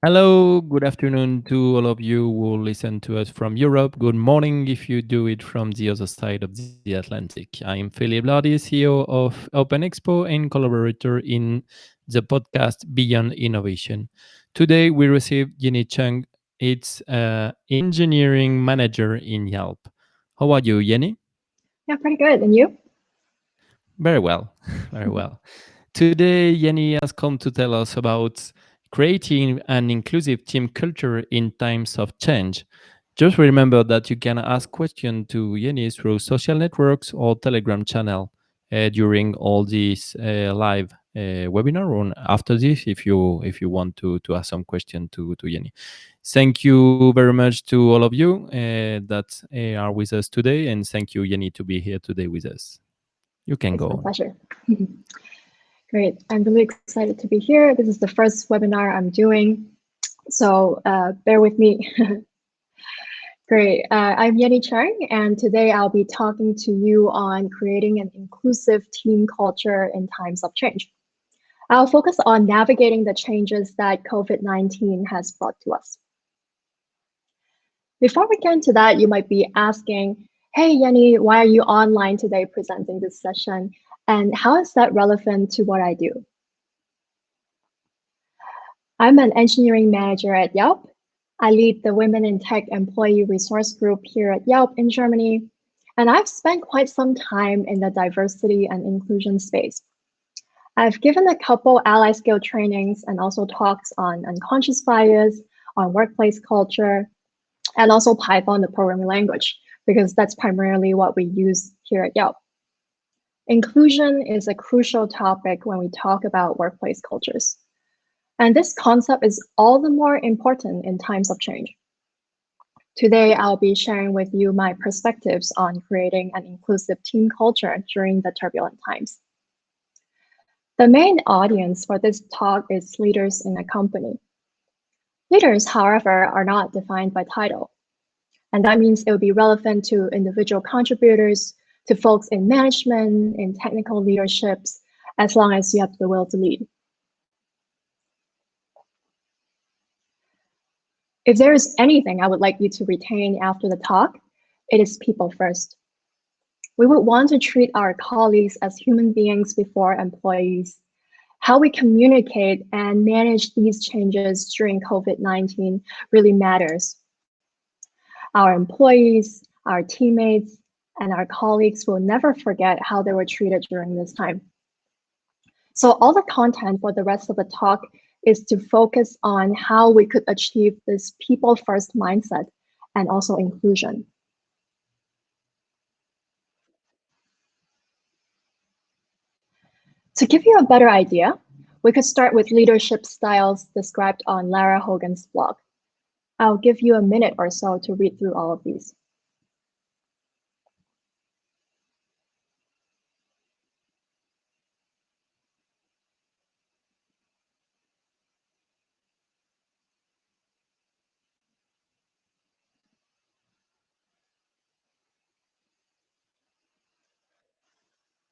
Hello, good afternoon to all of you who listen to us from Europe. Good morning if you do it from the other side of the Atlantic. I'm Philip Lardy, CEO of Open Expo and collaborator in the podcast Beyond Innovation. Today we received Yenny CHEUNG. It's engineering manager in Yelp. How are you, Yenny? Yeah, pretty good. And you? Very well, very well. Today, Yenny has come to tell us about creating an inclusive team culture in times of change. Just remember that you can ask questions to Yenny through social networks or Telegram channel during all these live webinar or after this if you want to ask some question to Yenny. Thank you very much to all of you that are with us today, and thank you, Yenny, to be here today with us. You can It's go my on. pleasure. Great. I'm really excited to be here. This is the first webinar I'm doing, so bear with me. Great. I'm Yenny CHEUNG, and today I'll be talking to you on creating an inclusive team culture in times of change. I'll focus on navigating the changes that COVID-19 has brought to us. Before we get into that, you might be asking, hey, Yenny, why are you online today presenting this session? And how is that relevant to what I do? I'm an engineering manager at Yelp. I lead the Women in Tech Employee Resource Group here at Yelp in Germany. And I've spent quite some time in the diversity and inclusion space. I've given a couple ally skill trainings and also talks on unconscious bias, on workplace culture, and also Python, the programming language, because that's primarily what we use here at Yelp. Inclusion is a crucial topic when we talk about workplace cultures. And this concept is all the more important in times of change. Today, I'll be sharing with you my perspectives on creating an inclusive team culture during the turbulent times. The main audience for this talk is leaders in a company. Leaders, however, are not defined by title. And that means it will be relevant to individual contributors, to folks in management, in technical leaderships, as long as you have the will to lead. If there is anything I would like you to retain after the talk, it is people first. We would want to treat our colleagues as human beings before employees. How we communicate and manage these changes during COVID-19 really matters. Our employees, our teammates, and our colleagues will never forget how they were treated during this time. So all the content for the rest of the talk is to focus on how we could achieve this people-first mindset and also inclusion. To give you a better idea, we could start with leadership styles described on Lara Hogan's blog. I'll give you a minute or so to read through all of these.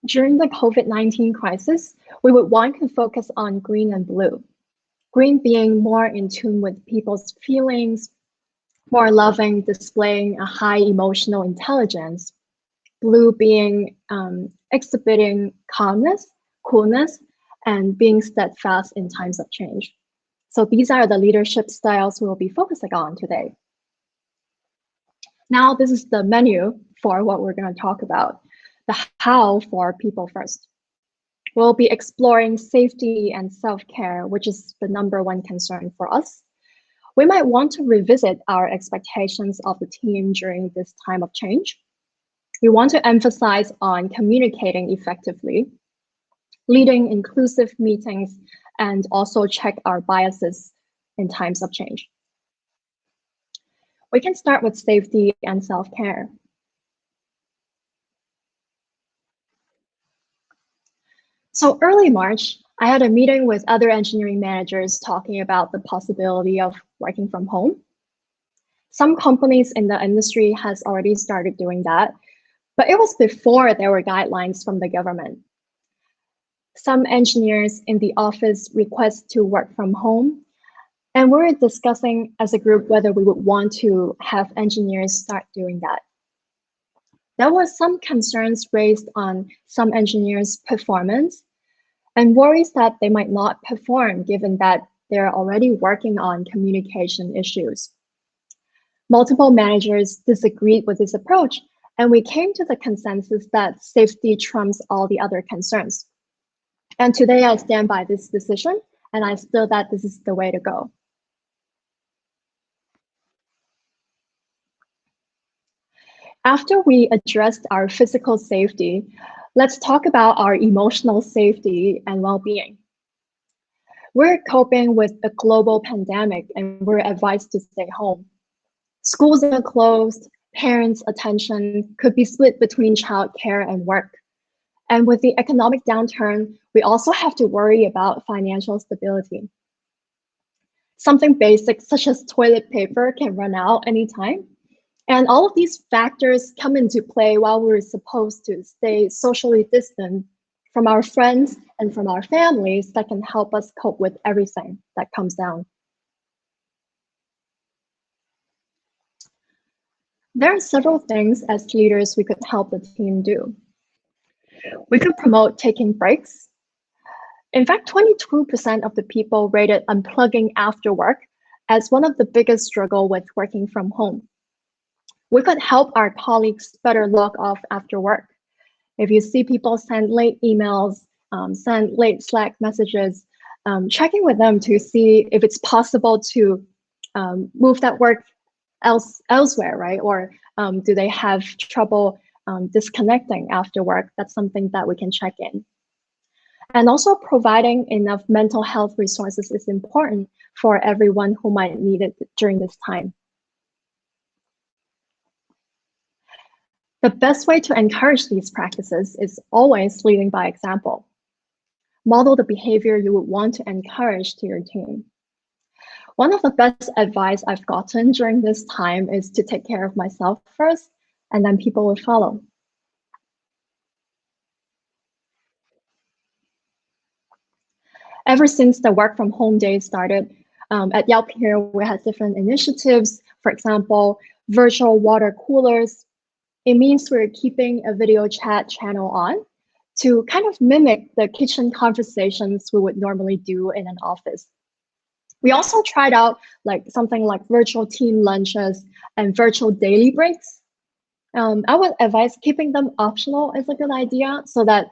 During the COVID-19 crisis, we would want to focus on green and blue. Green being more in tune with people's feelings, more loving, displaying a high emotional intelligence. Blue being exhibiting calmness, coolness, and being steadfast in times of change. So these are the leadership styles we'll be focusing on today. Now, this is the menu for what we're going to talk about. The how for people first. We'll be exploring safety and self-care, which is the #1 concern for us. We might want to revisit our expectations of the team during this time of change. We want to emphasize on communicating effectively, leading inclusive meetings, and also check our biases in times of change. We can start with safety and self-care. So early March, I had a meeting with other engineering managers talking about the possibility of working from home. Some companies in the industry has already started doing that, but it was before there were guidelines from the government. Some engineers in the office request to work from home, And we're discussing as a group whether we would want to have engineers start doing that. There were some concerns raised on some engineers' performance and worries that they might not perform given that they're already working on communication issues. Multiple managers disagreed with this approach, and we came to the consensus that safety trumps all the other concerns. And today I stand by this decision, and I feel that this is the way to go. After we addressed our physical safety, let's talk about our emotional safety and well-being. We're coping with a global pandemic and we're advised to stay home. Schools are closed, parents' attention could be split between childcare and work. And with the economic downturn, we also have to worry about financial stability. Something basic such as toilet paper can run out anytime. And all of these factors come into play while we're supposed to stay socially distant from our friends and from our families that can help us cope with everything that comes down. There are several things as leaders we could help the team do. We could promote taking breaks. In fact, 22% of the people rated unplugging after work as one of the biggest struggles with working from home. We could help our colleagues better log off after work. If you see people send late emails, send late Slack messages, checking with them to see if it's possible to move that work elsewhere, right? Or do they have trouble disconnecting after work? That's something that we can check in. And also providing enough mental health resources is important for everyone who might need it during this time. The best way to encourage these practices is always leading by example. Model the behavior you would want to encourage to your team. One of the best advice I've gotten during this time is to take care of myself first, and then people will follow. Ever since the work from home days started, at Yelp here, we had different initiatives. For example, virtual water coolers. It means we're keeping a video chat channel on to kind of mimic the kitchen conversations we would normally do in an office. We also tried out something like virtual team lunches and virtual daily breaks. I would advise keeping them optional is a good idea so that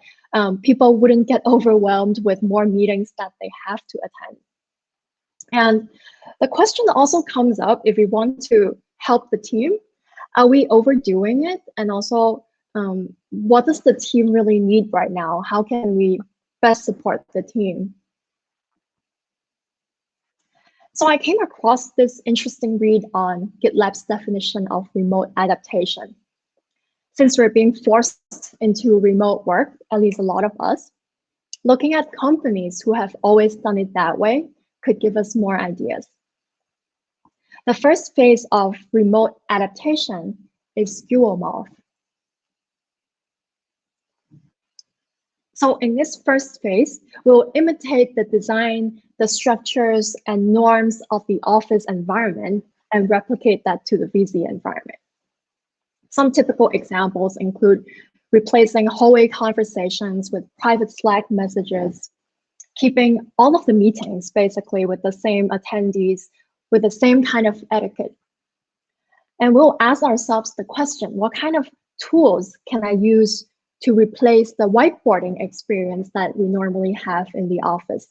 people wouldn't get overwhelmed with more meetings that they have to attend. And the question also comes up if we want to help the team. Are we overdoing it? And also, what does the team really need right now? How can we best support the team? So I came across this interesting read on GitLab's definition of remote adaptation. Since we're being forced into remote work, at least a lot of us, looking at companies who have always done it that way could give us more ideas. The first phase of remote adaptation is duomorph. So in this first phase, we'll imitate the design, the structures, and norms of the office environment and replicate that to the VC environment. Some typical examples include replacing hallway conversations with private Slack messages, keeping all of the meetings basically with the same attendees, with the same kind of etiquette. And we'll ask ourselves the question, what kind of tools can I use to replace the whiteboarding experience that we normally have in the office?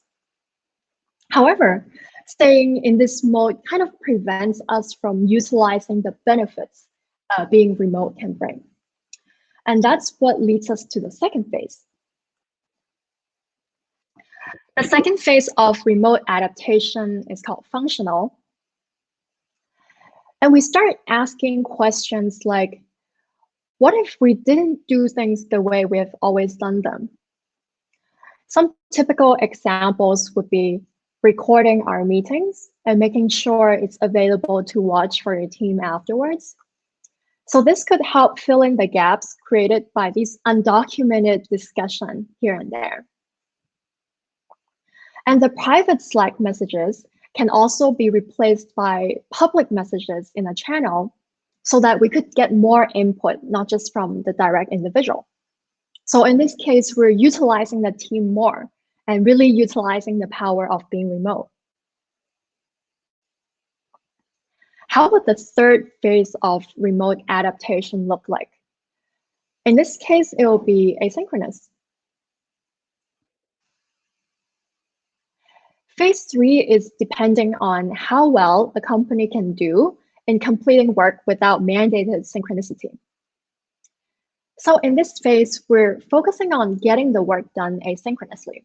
However, staying in this mode kind of prevents us from utilizing the benefits being remote can bring. And that's what leads us to the second phase. The second phase of remote adaptation is called functional. And we start asking questions like, what if we didn't do things the way we've always done them? Some typical examples would be recording our meetings and making sure it's available to watch for your team afterwards. So this could help fill in the gaps created by these undocumented discussion here and there. And the private Slack messages can also be replaced by public messages in a channel so that we could get more input, not just from the direct individual. So in this case, we're utilizing the team more and really utilizing the power of being remote. How would the third phase of remote adaptation look like? In this case, it will be asynchronous. Phase 3 is depending on how well a company can do in completing work without mandated synchronicity. So in this phase, we're focusing on getting the work done asynchronously.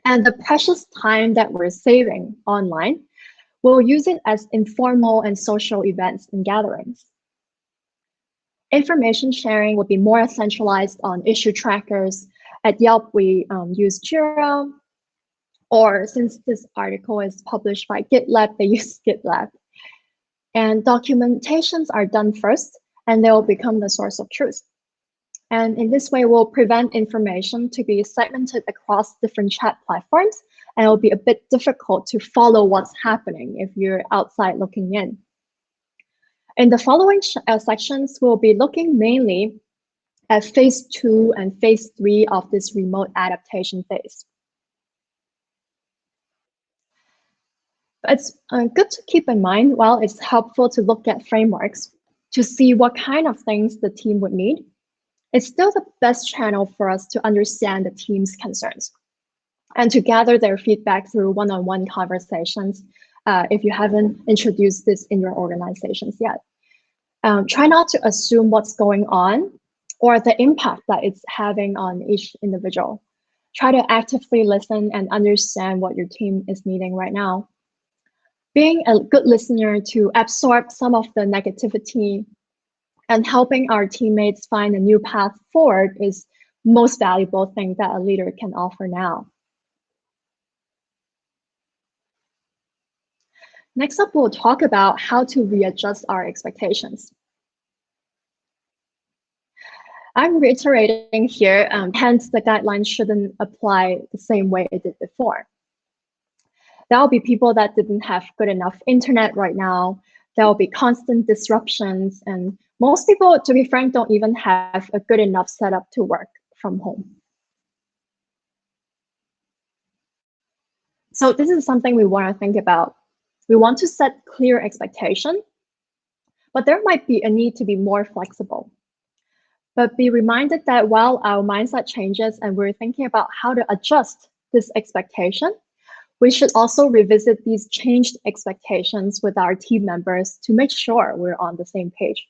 And the precious time that we're saving online, we'll use it as informal and social events and gatherings. Information sharing will be more centralized on issue trackers. At Yelp, we use Jira, or since this article is published by GitLab, they use GitLab. And documentations are done first, and they will become the source of truth. And in this way, we'll prevent information to be segmented across different chat platforms, and it'll be a bit difficult to follow what's happening if you're outside looking in. In the following sections, we'll be looking mainly at phase 2 and phase 3 of this remote adaptation phase. It's good to keep in mind, while it's helpful to look at frameworks to see what kind of things the team would need, it's still the best channel for us to understand the team's concerns and to gather their feedback through one-on-one conversations if you haven't introduced this in your organizations yet. Try not to assume what's going on or the impact that it's having on each individual. Try to actively listen and understand what your team is needing right now. Being a good listener to absorb some of the negativity and helping our teammates find a new path forward is most valuable thing that a leader can offer now. Next up, we'll talk about how to readjust our expectations. I'm reiterating here, hence the guidelines shouldn't apply the same way it did before. There'll be people that didn't have good enough internet right now. There'll be constant disruptions, and most people, to be frank, don't even have a good enough setup to work from home. So this is something we want to think about. We want to set clear expectation, but there might be a need to be more flexible. But be reminded that while our mindset changes and we're thinking about how to adjust this expectation, we should also revisit these changed expectations with our team members to make sure we're on the same page.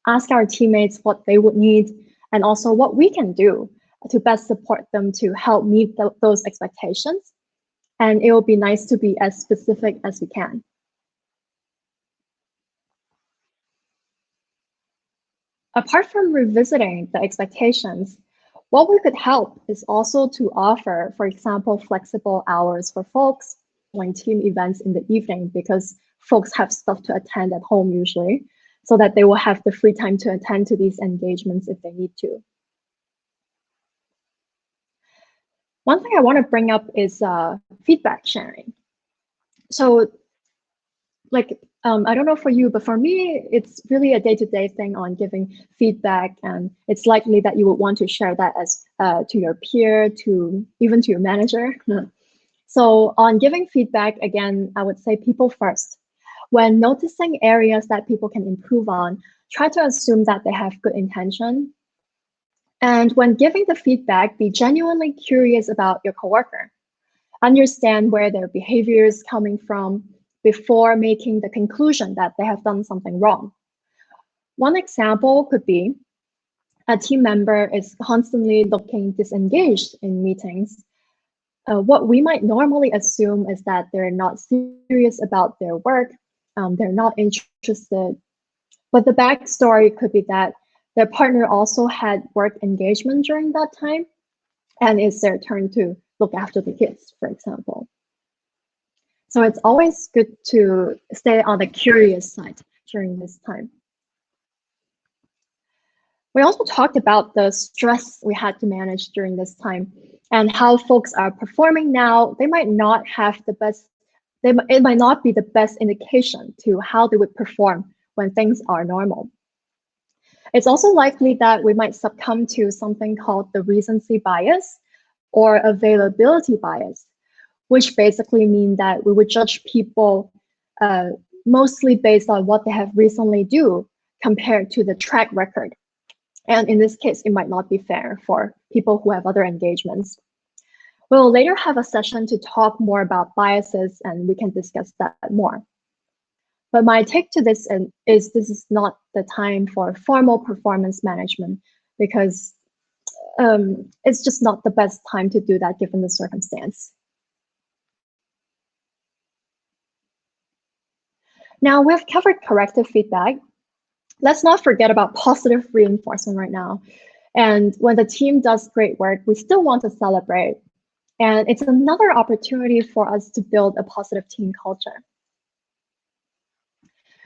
Ask our teammates what they would need and also what we can do to best support them to help meet those expectations. And it will be nice to be as specific as we can. Apart from revisiting the expectations, what we could help is also to offer, for example, flexible hours for folks, like team events in the evening, because folks have stuff to attend at home usually, so that they will have the free time to attend to these engagements if they need to. One thing I want to bring up is feedback sharing. So I don't know for you, but for me, it's really a day-to-day thing on giving feedback, and it's likely that you would want to share that as to your peer, even to your manager. So on giving feedback, again, I would say people first. When noticing areas that people can improve on, try to assume that they have good intention. And when giving the feedback, be genuinely curious about your coworker. Understand where their behavior is coming from before making the conclusion that they have done something wrong. One example could be a team member is constantly looking disengaged in meetings. What we might normally assume is that they're not serious about their work, they're not interested. But the backstory could be that their partner also had work engagement during that time, and it's their turn to look after the kids, for example. So it's always good to stay on the curious side during this time. We also talked about the stress we had to manage during this time and how folks are performing now. They might not have the best it might not be the best indication to how they would perform when things are normal. It's also likely that we might succumb to something called the recency bias or availability bias, which basically mean that we would judge people mostly based on what they have recently do compared to the track record. And in this case, it might not be fair for people who have other engagements. We'll later have a session to talk more about biases, and we can discuss that more. But my take to this is this is not the time for formal performance management, because it's just not the best time to do that given the circumstance. Now we've covered corrective feedback. Let's not forget about positive reinforcement right now. And when the team does great work, we still want to celebrate. And it's another opportunity for us to build a positive team culture.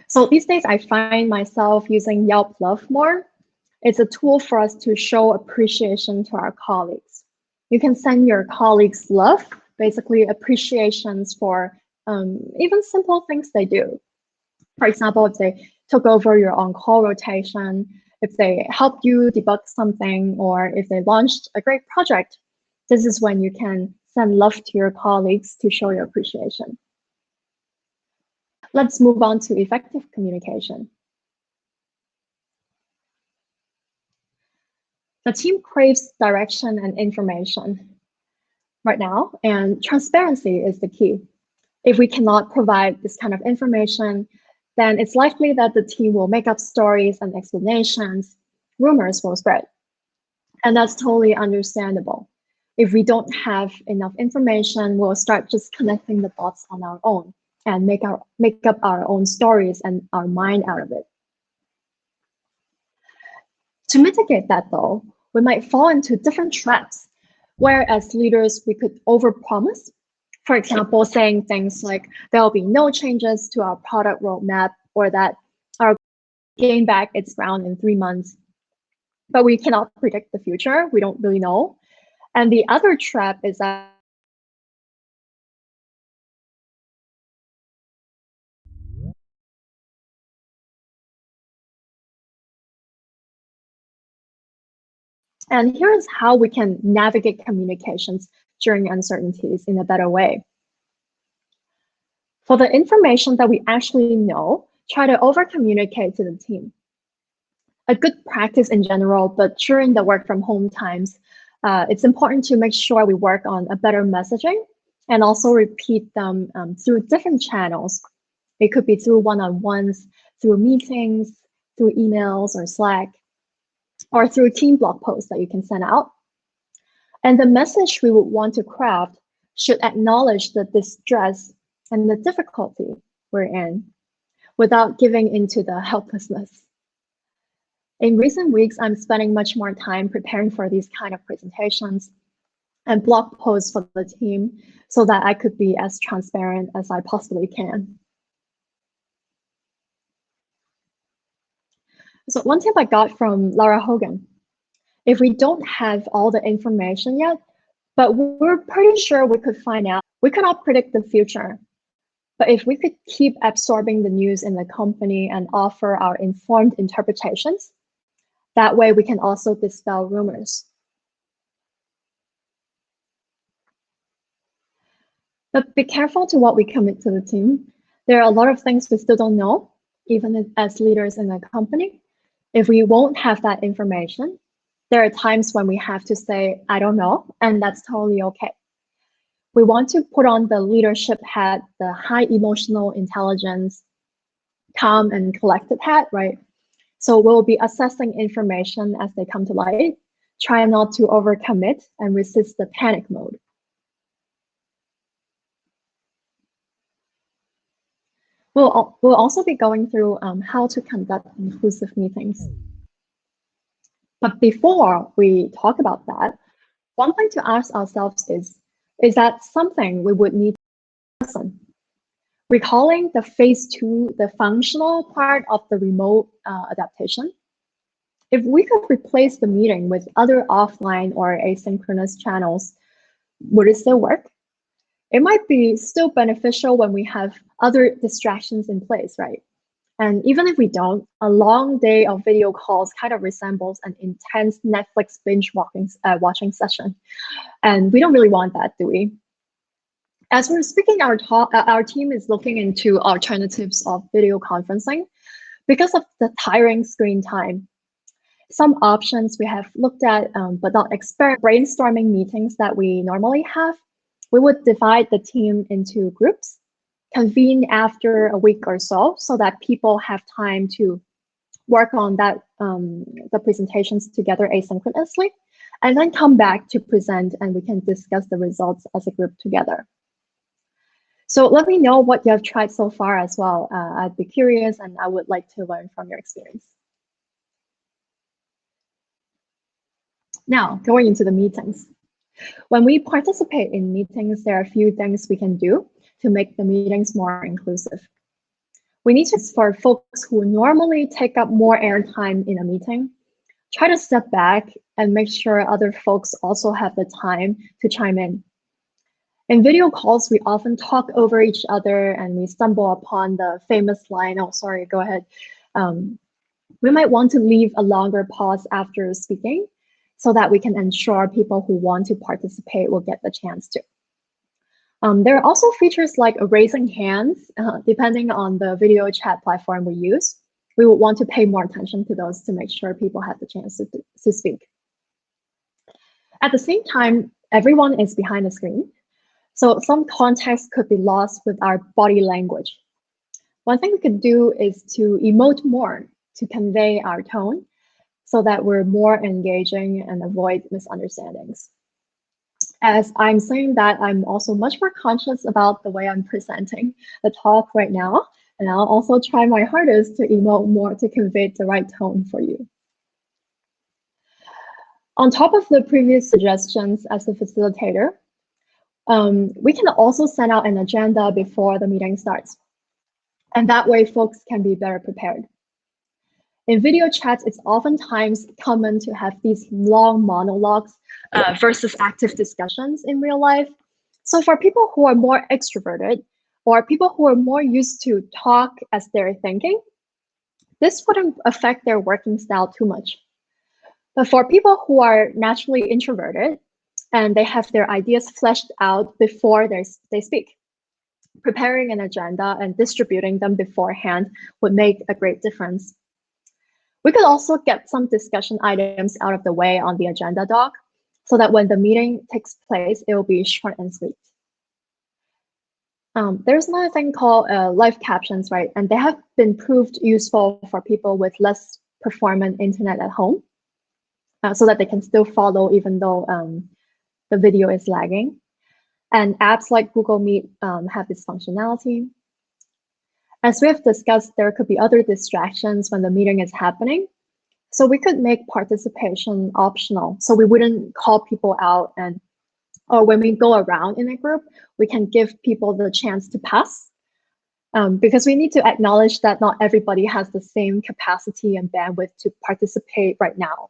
So these days, I find myself using Yelp Fluff more. It's a tool for us to show appreciation to our colleagues. You can send your colleagues love, basically appreciations for even simple things they do. For example, if they took over your on-call rotation, if they helped you debug something, or if they launched a great project, this is when you can send love to your colleagues to show your appreciation. Let's move on to effective communication. The team craves direction and information right now, and transparency is the key. If we cannot provide this kind of information, then it's likely that the team will make up stories and explanations. Rumors will spread. And that's totally understandable. If we don't have enough information, we'll start just connecting the dots on our own and make up our own stories and our mind out of it. To mitigate that, though, we might fall into different traps, where as leaders, we could overpromise. For example, saying things like, there'll be no changes to our product roadmap, or that our gain back its ground in 3 months. But we cannot predict the future. We don't really know. And the other trap is that and here is how we can navigate communications during uncertainties in a better way. For the information that we actually know, try to over-communicate to the team. A good practice in general, but during the work from home times, it's important to make sure we work on a better messaging and also repeat them through different channels. It could be through one-on-ones, through meetings, through emails or Slack, or through team blog posts that you can send out. And the message we would want to craft should acknowledge the distress and the difficulty we're in without giving into the helplessness. In recent weeks, I'm spending much more time preparing for these kind of presentations and blog posts for the team so that I could be as transparent as I possibly can. So one tip I got from Lara Hogan: if we don't have all the information yet, but we're pretty sure we could find out, we cannot predict the future. But if we could keep absorbing the news in the company and offer our informed interpretations, that way we can also dispel rumors. But be careful to what we commit to the team. There are a lot of things we still don't know, even as leaders in the company. If we won't have that information, there are times when we have to say, I don't know, and that's totally okay. We want to put on the leadership hat, the high emotional intelligence, calm and collected hat, right? So we'll be assessing information as they come to light, try not to overcommit and resist the panic mode. We'll also be going through how to conduct inclusive meetings. But before we talk about that, one thing to ask ourselves is that something we would need to listen? Recalling the phase 2, the functional part of the remote adaptation, if we could replace the meeting with other offline or asynchronous channels, would it still work? It might be still beneficial when we have other distractions in place, right? And even if we don't, a long day of video calls kind of resembles an intense Netflix binge watching session. And we don't really want that, do we? As we're speaking, our team is looking into alternatives of video conferencing because of the tiring screen time. Some options we have looked at, but not brainstorming meetings that we normally have. We would divide the team into groups, convene after a week or so that people have time to work on that the presentations together asynchronously, and then come back to present and we can discuss the results as a group together. So let me know what you have tried so far as well. I'd be curious and I would like to learn from your experience. Now, going into the meetings. When we participate in meetings, there are a few things we can do to make the meetings more inclusive. We need to, for folks who normally take up more airtime in a meeting, try to step back and make sure other folks also have the time to chime in. In video calls, we often talk over each other and we stumble upon the famous line, oh, sorry, go ahead. We might want to leave a longer pause after speaking so that we can ensure people who want to participate will get the chance to. There are also features like raising hands, depending on the video chat platform we use. We would want to pay more attention to those to make sure people have the chance to speak. At the same time, everyone is behind the screen. So some context could be lost with our body language. One thing we could do is to emote more to convey our tone so that we're more engaging and avoid misunderstandings. As I'm saying that, I'm also much more conscious about the way I'm presenting the talk right now, and I'll also try my hardest to emote more to convey the right tone for you. On top of the previous suggestions as a facilitator, we can also send out an agenda before the meeting starts. And that way folks can be better prepared. In video chats, it's oftentimes common to have these long monologues versus active discussions in real life. So for people who are more extroverted or people who are more used to talk as they're thinking, this wouldn't affect their working style too much. But for people who are naturally introverted and they have their ideas fleshed out before they speak, preparing an agenda and distributing them beforehand would make a great difference. We could also get some discussion items out of the way on the agenda doc so that when the meeting takes place, it will be short and sweet. There's another thing called live captions, right? And they have been proved useful for people with less performant internet at home so that they can still follow even though the video is lagging. And apps like Google Meet have this functionality. As we have discussed, there could be other distractions when the meeting is happening. So we could make participation optional. So we wouldn't call people out, and or when we go around in a group, we can give people the chance to pass. Because we need to acknowledge that not everybody has the same capacity and bandwidth to participate right now.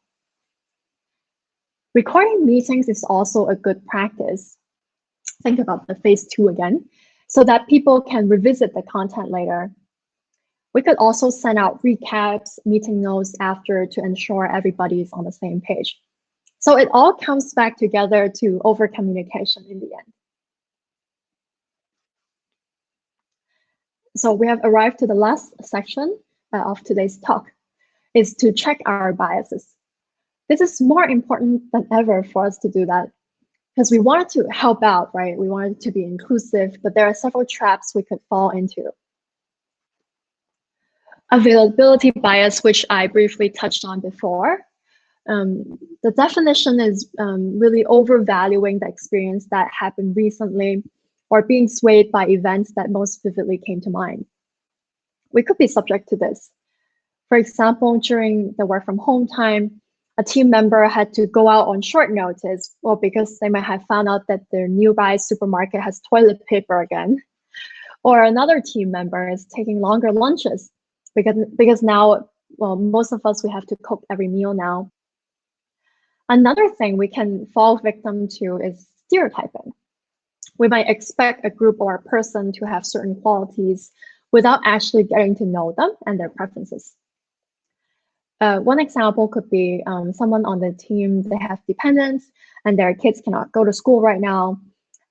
Recording meetings is also a good practice. Think about the phase 2 again, so that people can revisit the content later. We could also send out recaps, meeting notes after to ensure everybody's on the same page. So it all comes back together to over-communication in the end. So we have arrived to the last section of today's talk, is to check our biases. This is more important than ever for us to do that, because we wanted to help out, right? We wanted to be inclusive, but there are several traps we could fall into. Availability bias, which I briefly touched on before. The definition is really overvaluing the experience that happened recently or being swayed by events that most vividly came to mind. We could be subject to this. For example, during the work from home time, a team member had to go out on short notice, well, because they might have found out that their nearby supermarket has toilet paper again. Or another team member is taking longer lunches because now, well, most of us, we have to cook every meal now. Another thing we can fall victim to is stereotyping. We might expect a group or a person to have certain qualities without actually getting to know them and their preferences. One example could be someone on the team, they have dependents and their kids cannot go to school right now.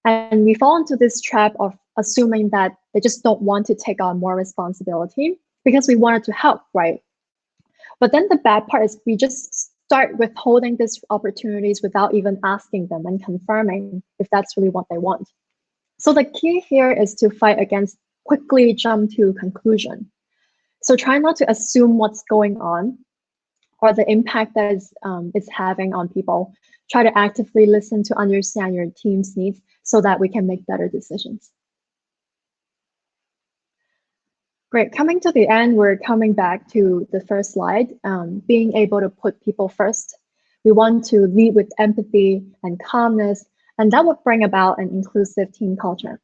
And we fall into this trap of assuming that they just don't want to take on more responsibility because we wanted to help, right? But then the bad part is we just start withholding these opportunities without even asking them and confirming if that's really what they want. So the key here is to fight against quickly jump to conclusion. So try not to assume what's going on or the impact that it's having on people. Try to actively listen to understand your team's needs so that we can make better decisions. Great, coming to the end, we're coming back to the first slide, being able to put people first. We want to lead with empathy and calmness, and that would bring about an inclusive team culture.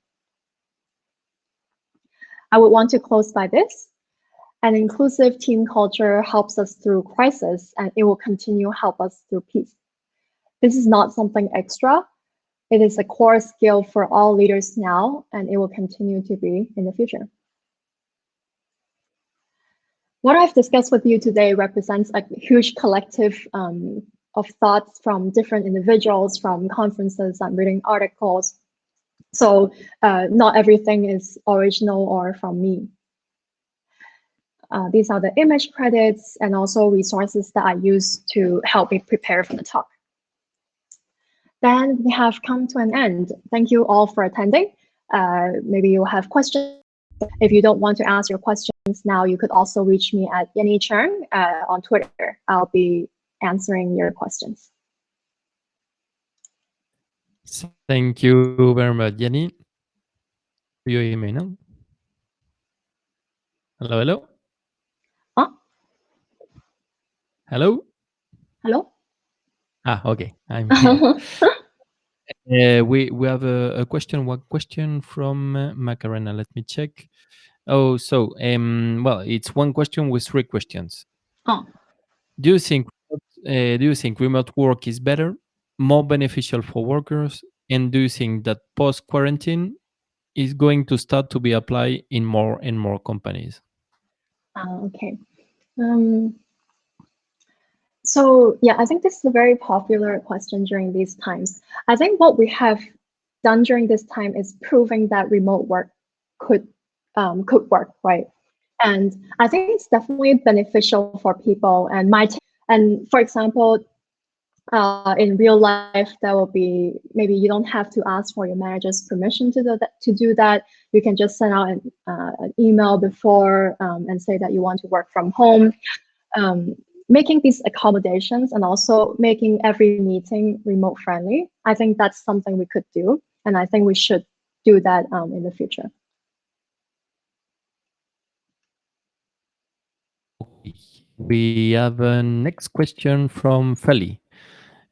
I would want to close by this. An inclusive team culture helps us through crisis, and it will continue to help us through peace. This is not something extra. It is a core skill for all leaders now, and it will continue to be in the future. What I've discussed with you today represents a huge collective of thoughts from different individuals, from conferences and reading articles. So not everything is original or from me. These are the image credits and also resources that I use to help me prepare for the talk. Then we have come to an end. Thank you all for attending. Maybe you have questions. If you don't want to ask your questions now, you could also reach me at Yenny CHEUNG on Twitter. I'll be answering your questions. Thank you very much, Yenny. Do you hear me now? Hello, hello? Huh? Hello? Hello? Ah, okay, I'm here. We have a question. One question from Macarena. Let me check. Oh, so well, it's one question with three questions. Oh. Do you think remote work is better, more beneficial for workers, and do you think that post quarantine is going to start to be applied in more and more companies? Okay. So yeah, I think this is a very popular question during these times. I think what we have done during this time is proving that remote work could work, right? And I think it's definitely beneficial for people. And for example, in real life, there will be maybe you don't have to ask for your manager's permission to do that. You can just send out an email before and say that you want to work from home. Making these accommodations and also making every meeting remote friendly, I think that's something we could do. And I think we should do that in the future. We have a next question from Feli.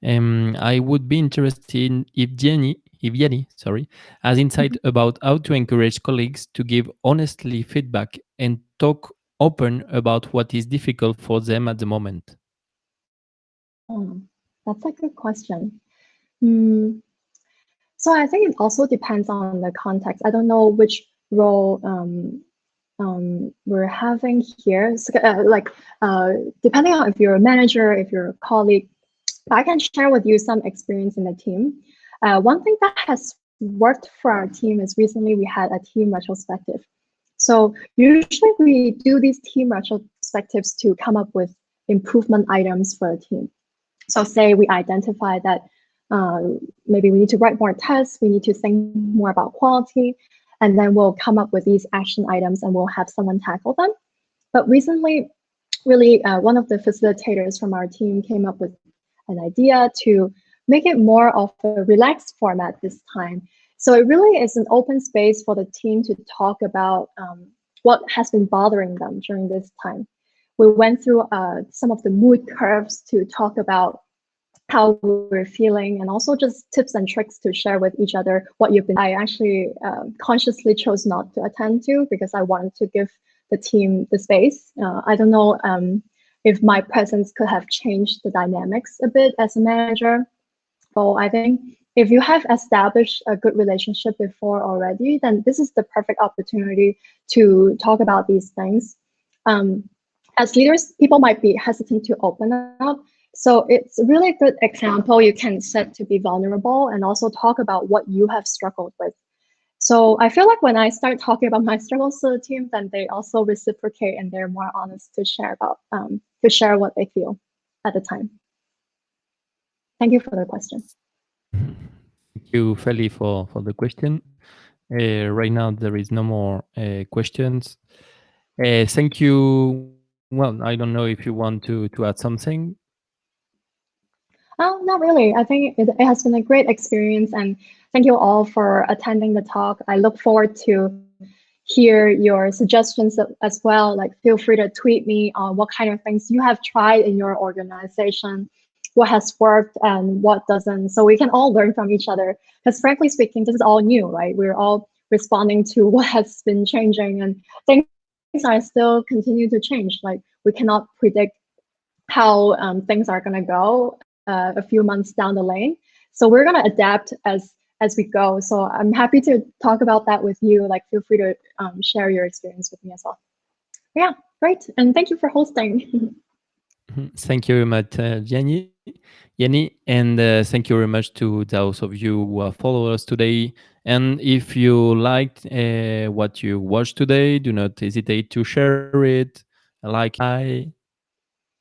I would be interested if Yenny, has insight about how to encourage colleagues to give honestly feedback and talk open about what is difficult for them at the moment. That's a good question. So I think it also depends on the context. I don't know which role we're having here. So, depending on if you're a manager, if you're a colleague, I can share with you some experience in the team. One thing that has worked for our team is recently we had a team retrospective. So usually we do these team retrospectives to come up with improvement items for the team. So say we identify that maybe we need to write more tests, we need to think more about quality, and then we'll come up with these action items and we'll have someone tackle them. But recently, really, one of the facilitators from our team came up with an idea to make it more of a relaxed format this time. So it really is an open space for the team to talk about what has been bothering them during this time. We went through some of the mood curves to talk about how we're feeling and also just tips and tricks to share with each other what you've been. I actually consciously chose not to attend to because I wanted to give the team the space. I don't know if my presence could have changed the dynamics a bit as a manager. So I think if you have established a good relationship before already, then this is the perfect opportunity to talk about these things. As leaders, people might be hesitant to open up. So it's a really good example you can set to be vulnerable and also talk about what you have struggled with. So I feel like when I start talking about my struggles to the team, then they also reciprocate and they're more honest to share about to share what they feel at the time. Thank you for the question. Thank you, Feli, for the question. Right now, there is no more questions. Thank you. Well, I don't know if you want to add something. Not really. I think it has been a great experience, and thank you all for attending the talk. I look forward to hear your suggestions as well. Like, feel free to tweet me on what kind of things you have tried in your organization, what has worked and what doesn't, so we can all learn from each other. Because frankly speaking, this is all new, right? We're all responding to what has been changing, and things are still continue to change. Like, we cannot predict how things are going to go a few months down the lane. So we're going to adapt as we go. So I'm happy to talk about that with you. Like, feel free to share your experience with me as well. Yeah, great. And thank you for hosting. Thank you very much, Yenny, and thank you very much to those of you who follow us today. And if you liked what you watched today, do not hesitate to share it, like,